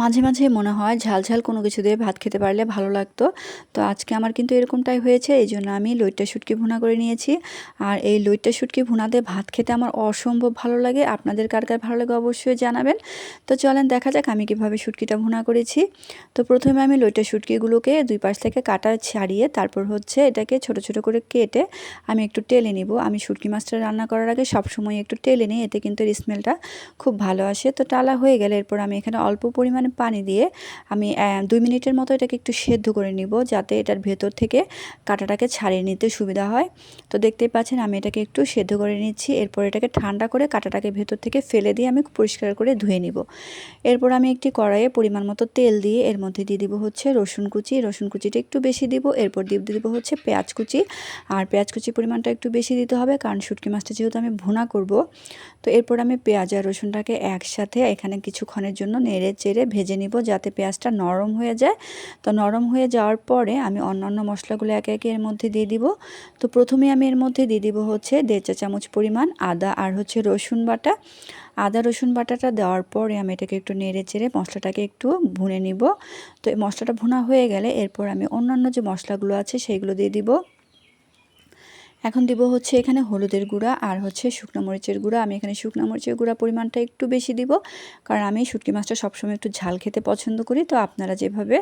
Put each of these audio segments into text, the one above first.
মাঝে মাঝে মনে হয় ঝাল ঝাল কোনো কিছু দিয়ে ভাত খেতে পারলে ভালো লাগতো। তো আজকে আমার কিন্তু এরকমটাই হয়েছে, এই জন্য আমি লইট্টা শুটকি ভুনা করে নিয়েছি। আর এই লইট্টা শুটকি ভুনা দিয়ে ভাত খেতে আমার অসম্ভব ভালো লাগে। আপনাদের কার কার ভালো লাগে অবশ্যই জানাবেন। তো চলেন দেখা যাক আমি কীভাবে শুটকিটা ভুনা করেছি। তো প্রথমে আমি লইট্টা শুটকিগুলোকে দুই পাশ থেকে কাটা ছাড়িয়ে তারপর হচ্ছে এটাকে ছোট ছোট করে কেটে আমি একটু টেলে নিব। আমি শুটকি মাছটা রান্না করার আগে সবসময় একটু টেলে নিই, এতে কিন্তু এর স্মেলটা খুব ভালো আসে। তো টালা হয়ে গেলে এরপর আমি এখানে অল্প পরিমাণে পানি দিয়ে আমি 2 মিনিটের মতো এটাকে একটু সেদ্ধ করে নিব, যাতে এটার ভেতর থেকে কাঁটাটাকে ছাড়িয়ে নিতে সুবিধা হয়। তো দেখতেই পাচ্ছেন আমি এটাকে একটু সেদ্ধ করে নিচ্ছি। এরপর এটাকে ঠান্ডা করে কাঁটাটাকে ভেতর থেকে ফেলে দিয়ে আমি পরিষ্কার করে ধুয়ে নিব। এরপর আমি একটি কড়াইয়ে পরিমাণ মতো তেল দিয়ে এর মধ্যে দিয়ে দিব হচ্ছে রসুন কুচি। রসুন কুচিটা একটু বেশি দিব। এরপর দিয়ে দিব হচ্ছে পেঁয়াজ কুচি। আর পেঁয়াজ কুচি পরিমাণটা একটু বেশি দিতে হবে, কারণ শুটকি মাছটা যেহেতু আমি ভুনা করব। তো এরপর আমি পেঁয়াজ আর রসুনটাকে একসাথে এখানে কিছুক্ষণের জন্য নেড়ে চেড়ে ভেজে নিব, যাতে পেঁয়াজটা নরম হয়ে যায়। তো নরম হয়ে যাওয়ার পরে আমি অন্যান্য মশলাগুলো একে একে এর মধ্যে দিয়ে দিব। তো প্রথমে আমি এর মধ্যে দিয়ে দিব হচ্ছে 1.5 চা চামচ পরিমাণ আদা আর হচ্ছে রসুন বাটা। আদা রসুন বাটাটা দেওয়ার পরে আমি এটাকে একটু নেড়ে চেড়ে মশলাটাকে একটু ভুনে নিব। তো এই মশলাটা ভুনা হয়ে গেলে এরপর আমি অন্যান্য যে মশলাগুলো আছে সেইগুলো দিয়ে দিব। এখন দিব হচ্ছে এখানে হলুদের গুঁড়া আর হচ্ছে শুকনো মরিচের গুঁড়া। আমি এখানে শুকনো মরিচের গুঁড়া পরিমাণটা একটু বেশি দিব, কারণ আমি শুটকি মাছটা সবসময় একটু ঝাল খেতে পছন্দ করি। তো আপনারা যেভাবে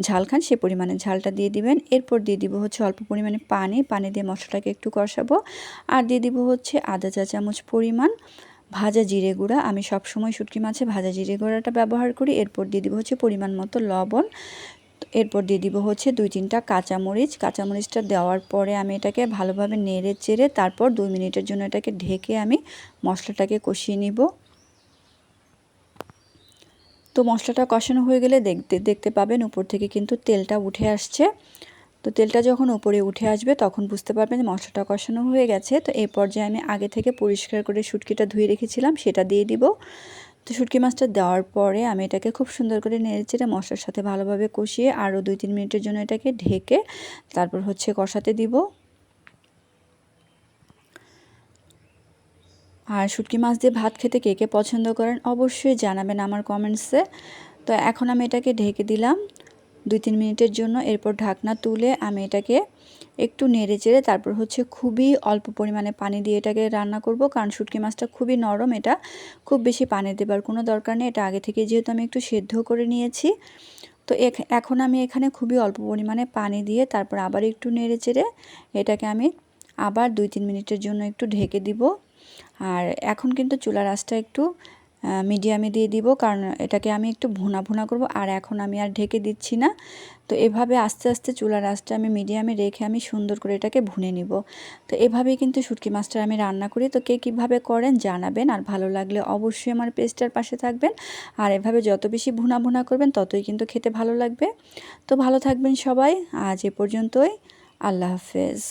ঝাল খান সে পরিমাণে ঝালটা দিয়ে দিবেন। এরপর দিয়ে দিব হচ্ছে অল্প পরিমাণে পানি দিয়ে মশলাটাকে একটু কষাবো। আর দিয়ে দিব হচ্ছে আধা চা চামচ পরিমাণ ভাজা জিরে গুঁড়া। আমি সবসময় শুটকি মাছে ভাজা জিরে গুঁড়াটা ব্যবহার করি। এরপর দিয়ে দিব হচ্ছে পরিমাণ মতো লবণ। এরপর দিয়ে দিব হচ্ছে 2-3টা কাঁচামরিচ। কাঁচামরিচটা দেওয়ার পরে আমি এটাকে ভালোভাবে নেড়ে চেড়ে তারপর 2 মিনিটের জন্য এটাকে ঢেকে আমি মশলাটাকে কষিয়ে নিব। তো মশলাটা কষানো হয়ে গেলে দেখতে পাবেন উপর থেকে কিন্তু তেলটা উঠে আসছে। তো তেলটা যখন উপরে উঠে আসবে তখন বুঝতে পারবেন মশলাটা কষানো হয়ে গেছে। তো এই পর্যায়ে আমি আগে থেকে পরিষ্কার করে শুটকিটা ধুয়ে রেখেছিলাম সেটা দিয়ে দিব। তো শুটকি মাছটা দেওয়ার পরে আমি এটাকে খুব সুন্দর করে নেড়েচেড়ে মশলার সাথে ভালোভাবে কষিয়ে আরও 2-3 মিনিটের জন্য এটাকে ঢেকে তারপর হচ্ছে কষাতে দিব। আর শুটকি মাছ দিয়ে ভাত খেতে কে কে পছন্দ করেন অবশ্যই জানাবেন আমার কমেন্টসে। তো এখন আমি এটাকে ঢেকে দিলাম 2-3 মিনিটের জন্য। এরপর ঢাকনা তুলে আমি এটাকে একটু নেড়ে চেড়ে তারপর হচ্ছে খুবই অল্প পরিমাণে পানি দিয়ে এটাকে রান্না করব, কারণ শুটকি মাছটা খুবই নরম, এটা খুব বেশি পানি দেবার কোনো দরকার নেই। এটা আগে থেকে যেহেতু আমি একটু সেদ্ধ করে নিয়েছি। তো এখন আমি এখানে খুবই অল্প পরিমাণে পানি দিয়ে তারপর আবার একটু নেড়ে চেড়ে এটাকে আমি আবার 2-3 মিনিটের জন্য একটু ঢেকে দিব। আর এখন কিন্তু চুলার আঁচটা একটু মিডিয়ামে দিয়ে দিব, কারণ এটাকে আমি একটু ভুনা ভুনা করব। আর এখন আমি আর ঢেকে দিচ্ছি না। তো এভাবে আস্তে আস্তে চুলার আঁচটা আমি মিডিয়ামে রেখে আমি সুন্দর করে এটাকে ভুনে নিব। তো এভাবেই কিন্তু শুটকি মাছটা আমি রান্না করি। তো কে কীভাবে করেন জানাবেন, আর ভালো লাগলে অবশ্যই আমার পেজটার পাশে থাকবেন। আর এভাবে যত বেশি ভুনা ভুনা করবেন ততই কিন্তু খেতে ভালো লাগবে। তো ভালো থাকবেন সবাই, আজ এ পর্যন্তই। আল্লাহ হাফেজ।